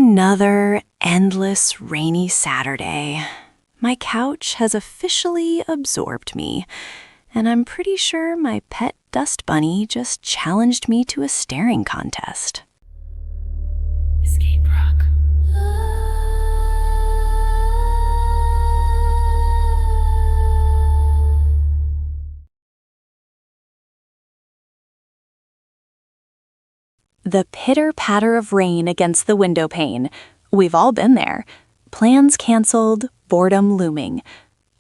Another endless rainy Saturday. My couch has officially absorbed me, and I'm pretty sure my pet dust bunny just challenged me to a staring contest. Escape rock. The pitter-patter of rain against the window pane. We've all been there. Plans canceled, boredom looming.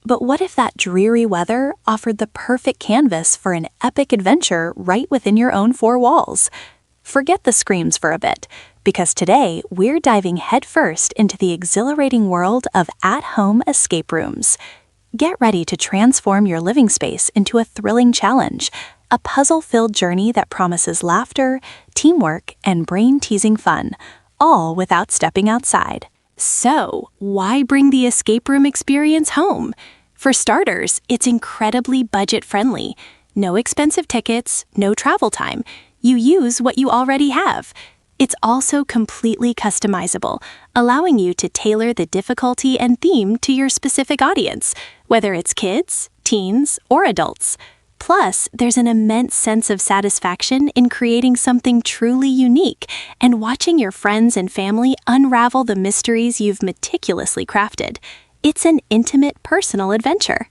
But what if that dreary weather offered the perfect canvas for an epic adventure right within your own four walls? Forget the screams for a bit, because today we're diving headfirst into the exhilarating world of at-home escape rooms. Get ready to transform your living space into a thrilling challenge, a puzzle-filled journey that promises laughter, teamwork, and brain-teasing fun, all without stepping outside. So, why bring the escape room experience home? For starters, it's incredibly budget-friendly. No expensive tickets, no travel time. You use what you already have. It's also completely customizable, allowing you to tailor the difficulty and theme to your specific audience, whether it's kids, teens, or adults. Plus, there's an immense sense of satisfaction in creating something truly unique and watching your friends and family unravel the mysteries you've meticulously crafted. It's an intimate, personal adventure.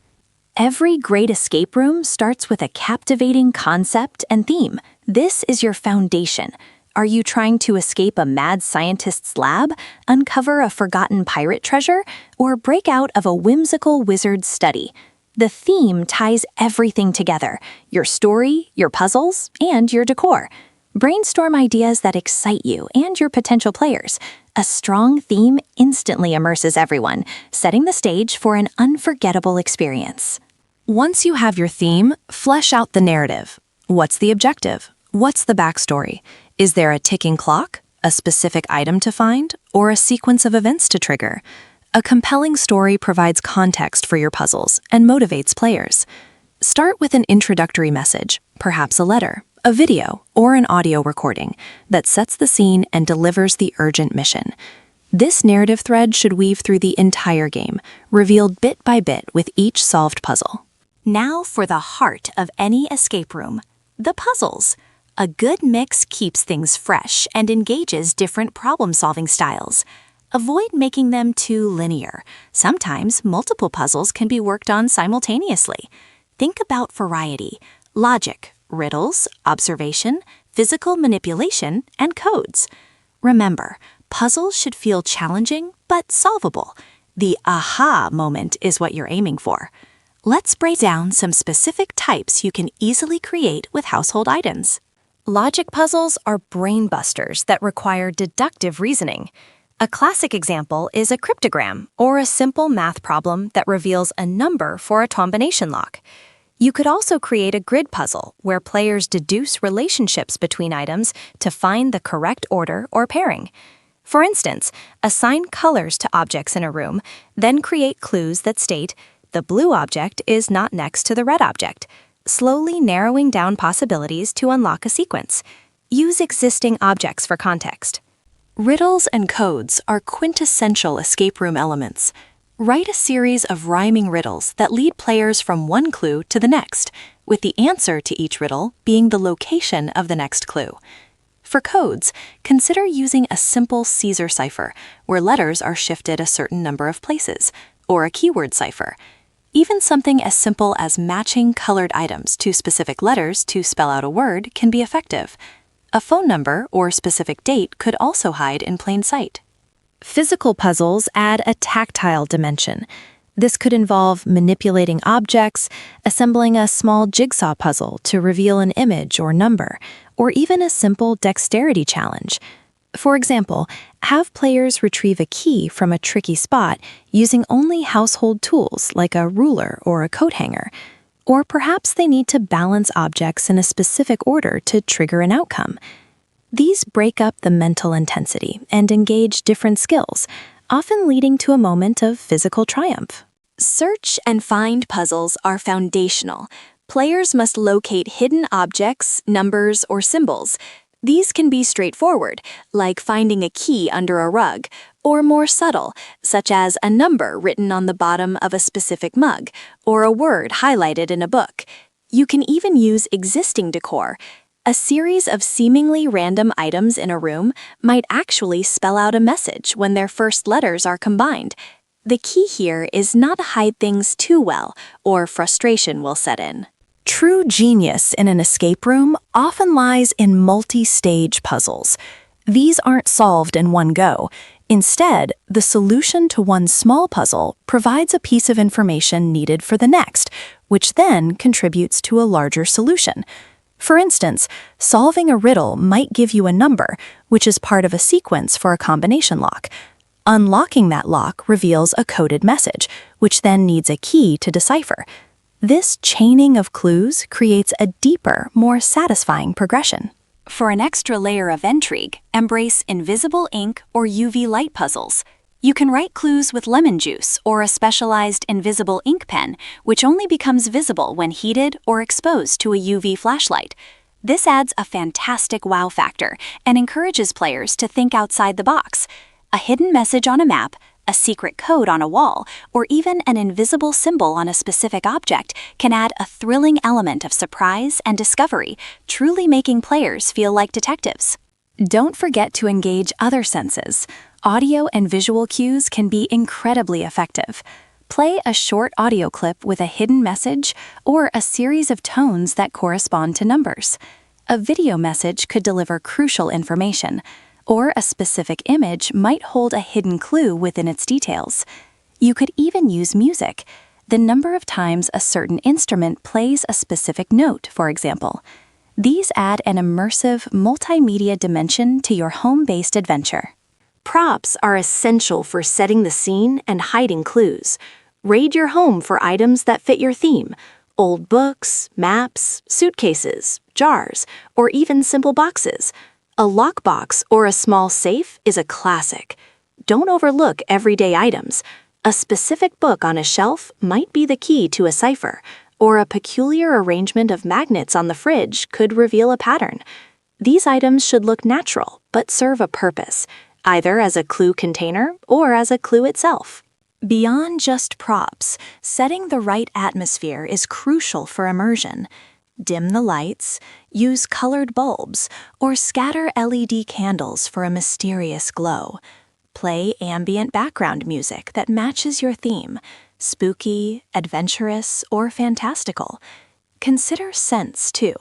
Every great escape room starts with a captivating concept and theme. This is your foundation. Are you trying to escape a mad scientist's lab, uncover a forgotten pirate treasure, or break out of a whimsical wizard's study? The theme ties everything together: your story, your puzzles, and your decor. Brainstorm ideas that excite you and your potential players. A strong theme instantly immerses everyone, setting the stage for an unforgettable experience. Once you have your theme, flesh out the narrative. What's the objective? What's the backstory? Is there a ticking clock, a specific item to find, or a sequence of events to trigger? A compelling story provides context for your puzzles and motivates players. Start with an introductory message, perhaps a letter, a video, or an audio recording that sets the scene and delivers the urgent mission. This narrative thread should weave through the entire game, revealed bit by bit with each solved puzzle. Now for the heart of any escape room, the puzzles. A good mix keeps things fresh and engages different problem-solving styles. Avoid making them too linear. Sometimes multiple puzzles can be worked on simultaneously. Think about variety, logic, riddles, observation, physical manipulation, and codes. Remember, puzzles should feel challenging but solvable. The aha moment is what you're aiming for. Let's break down some specific types you can easily create with household items. Logic puzzles are brain busters that require deductive reasoning. A classic example is a cryptogram, or a simple math problem that reveals a number for a combination lock. You could also create a grid puzzle where players deduce relationships between items to find the correct order or pairing. For instance, assign colors to objects in a room, then create clues that state, the blue object is not next to the red object, slowly narrowing down possibilities to unlock a sequence. Use existing objects for context. Riddles and codes are quintessential escape room elements. Write a series of rhyming riddles that lead players from one clue to the next, with the answer to each riddle being the location of the next clue. For codes, consider using a simple Caesar cipher, where letters are shifted a certain number of places, or a keyword cipher. Even something as simple as matching colored items to specific letters to spell out a word can be effective. A phone number or specific date could also hide in plain sight. Physical puzzles add a tactile dimension. This could involve manipulating objects, assembling a small jigsaw puzzle to reveal an image or number, or even a simple dexterity challenge. For example, have players retrieve a key from a tricky spot using only household tools like a ruler or a coat hanger. Or perhaps they need to balance objects in a specific order to trigger an outcome. These break up the mental intensity and engage different skills, often leading to a moment of physical triumph. Search and find puzzles are foundational. Players must locate hidden objects, numbers, or symbols. These can be straightforward, like finding a key under a rug, or more subtle, such as a number written on the bottom of a specific mug, or a word highlighted in a book. You can even use existing decor. A series of seemingly random items in a room might actually spell out a message when their first letters are combined. The key here is not to hide things too well, or frustration will set in. True genius in an escape room often lies in multi-stage puzzles. These aren't solved in one go. Instead, the solution to one small puzzle provides a piece of information needed for the next, which then contributes to a larger solution. For instance, solving a riddle might give you a number, which is part of a sequence for a combination lock. Unlocking that lock reveals a coded message, which then needs a key to decipher. This chaining of clues creates a deeper, more satisfying progression. For an extra layer of intrigue, embrace invisible ink or UV light puzzles. You can write clues with lemon juice or a specialized invisible ink pen, which only becomes visible when heated or exposed to a UV flashlight. This adds a fantastic wow factor and encourages players to think outside the box. A hidden message on a map, a secret code on a wall, or even an invisible symbol on a specific object can add a thrilling element of surprise and discovery, truly making players feel like detectives. Don't forget to engage other senses. Audio and visual cues can be incredibly effective. Play a short audio clip with a hidden message or a series of tones that correspond to numbers. A video message could deliver crucial information, or a specific image might hold a hidden clue within its details. You could even use music. The number of times a certain instrument plays a specific note, for example. These add an immersive, multimedia dimension to your home-based adventure. Props are essential for setting the scene and hiding clues. Raid your home for items that fit your theme: old books, maps, suitcases, jars, or even simple boxes. A lockbox or a small safe is a classic. Don't overlook everyday items. A specific book on a shelf might be the key to a cipher, or a peculiar arrangement of magnets on the fridge could reveal a pattern. These items should look natural but serve a purpose, either as a clue container or as a clue itself. Beyond just props, setting the right atmosphere is crucial for immersion. Dim the lights, use colored bulbs, or scatter LED candles for a mysterious glow. Play ambient background music that matches your theme, spooky, adventurous, or fantastical. Consider scents, too,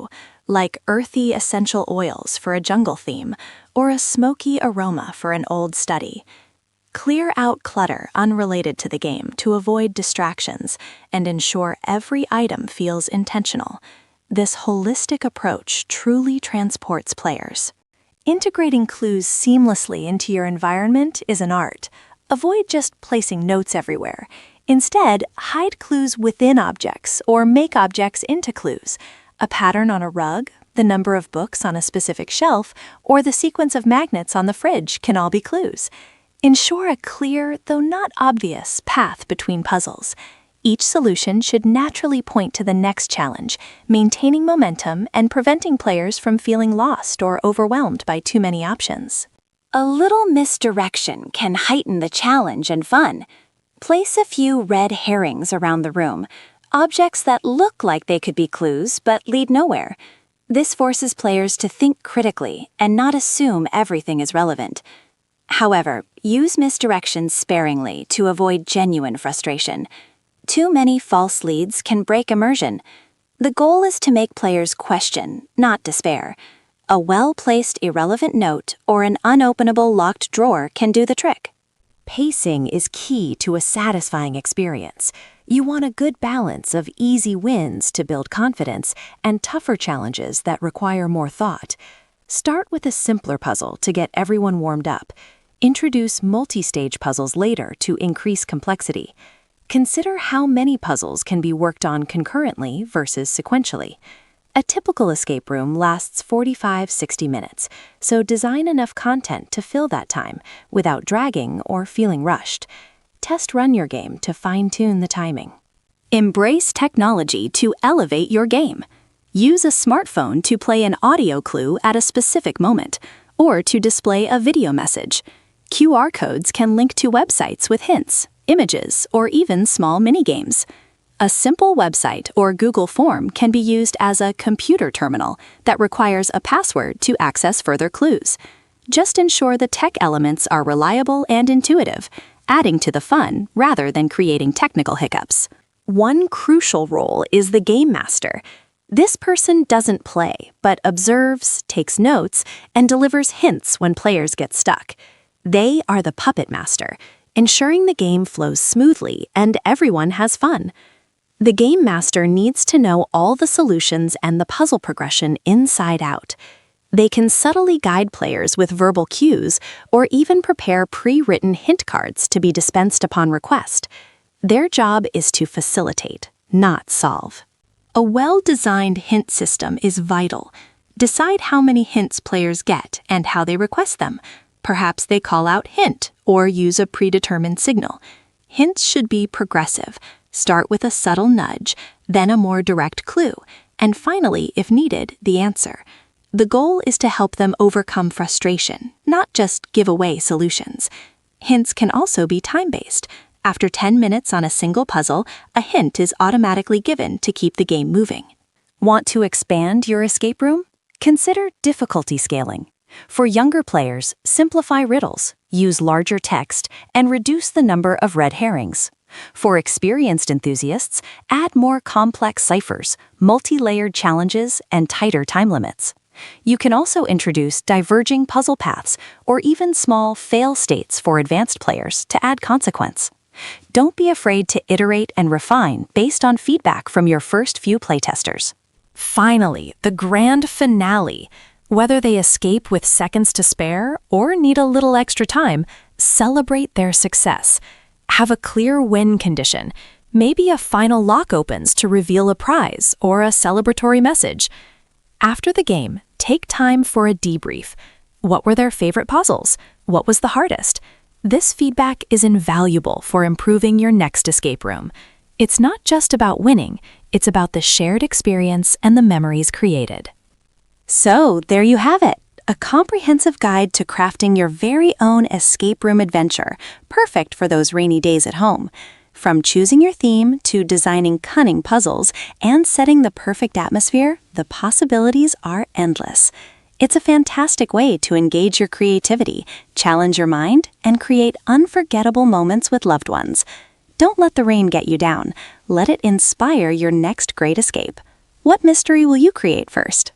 like earthy essential oils for a jungle theme, or a smoky aroma for an old study. Clear out clutter unrelated to the game to avoid distractions and ensure every item feels intentional. This holistic approach truly transports players. Integrating clues seamlessly into your environment is an art. Avoid just placing notes everywhere. Instead, hide clues within objects or make objects into clues. A pattern on a rug, the number of books on a specific shelf, or the sequence of magnets on the fridge can all be clues. Ensure a clear, though not obvious, path between puzzles. Each solution should naturally point to the next challenge, maintaining momentum and preventing players from feeling lost or overwhelmed by too many options. A little misdirection can heighten the challenge and fun. Place a few red herrings around the room, objects that look like they could be clues but lead nowhere. This forces players to think critically and not assume everything is relevant. However, use misdirections sparingly to avoid genuine frustration. Too many false leads can break immersion. The goal is to make players question, not despair. A well-placed irrelevant note or an unopenable locked drawer can do the trick. Pacing is key to a satisfying experience. You want a good balance of easy wins to build confidence and tougher challenges that require more thought. Start with a simpler puzzle to get everyone warmed up. Introduce multi-stage puzzles later to increase complexity. Consider how many puzzles can be worked on concurrently versus sequentially. A typical escape room lasts 45-60 minutes, so design enough content to fill that time without dragging or feeling rushed. Test run your game to fine-tune the timing. Embrace technology to elevate your game. Use a smartphone to play an audio clue at a specific moment, or to display a video message. QR codes can link to websites with hints, images, or even small minigames. A simple website or Google form can be used as a computer terminal that requires a password to access further clues. Just ensure the tech elements are reliable and intuitive, adding to the fun rather than creating technical hiccups. One crucial role is the game master. This person doesn't play, but observes, takes notes, and delivers hints when players get stuck. They are the puppet master, ensuring the game flows smoothly and everyone has fun. The game master needs to know all the solutions and the puzzle progression inside out. They can subtly guide players with verbal cues or even prepare pre-written hint cards to be dispensed upon request. Their job is to facilitate, not solve. A well-designed hint system is vital. Decide how many hints players get and how they request them. Perhaps they call out hint or use a predetermined signal. Hints should be progressive. Start with a subtle nudge, then a more direct clue, and finally, if needed, the answer. The goal is to help them overcome frustration, not just give away solutions. Hints can also be time-based. After 10 minutes on a single puzzle, a hint is automatically given to keep the game moving. Want to expand your escape room? Consider difficulty scaling. For younger players, simplify riddles, use larger text, and reduce the number of red herrings. For experienced enthusiasts, add more complex ciphers, multi-layered challenges, and tighter time limits. You can also introduce diverging puzzle paths or even small fail states for advanced players to add consequence. Don't be afraid to iterate and refine based on feedback from your first few playtesters. Finally, the grand finale. Whether they escape with seconds to spare or need a little extra time, celebrate their success. Have a clear win condition. Maybe a final lock opens to reveal a prize or a celebratory message. After the game, take time for a debrief. What were their favorite puzzles? What was the hardest? This feedback is invaluable for improving your next escape room. It's not just about winning, it's about the shared experience and the memories created. So, there you have it. A comprehensive guide to crafting your very own escape room adventure, perfect for those rainy days at home. From choosing your theme to designing cunning puzzles and setting the perfect atmosphere, the possibilities are endless. It's a fantastic way to engage your creativity, challenge your mind, and create unforgettable moments with loved ones. Don't let the rain get you down. Let it inspire your next great escape. What mystery will you create first?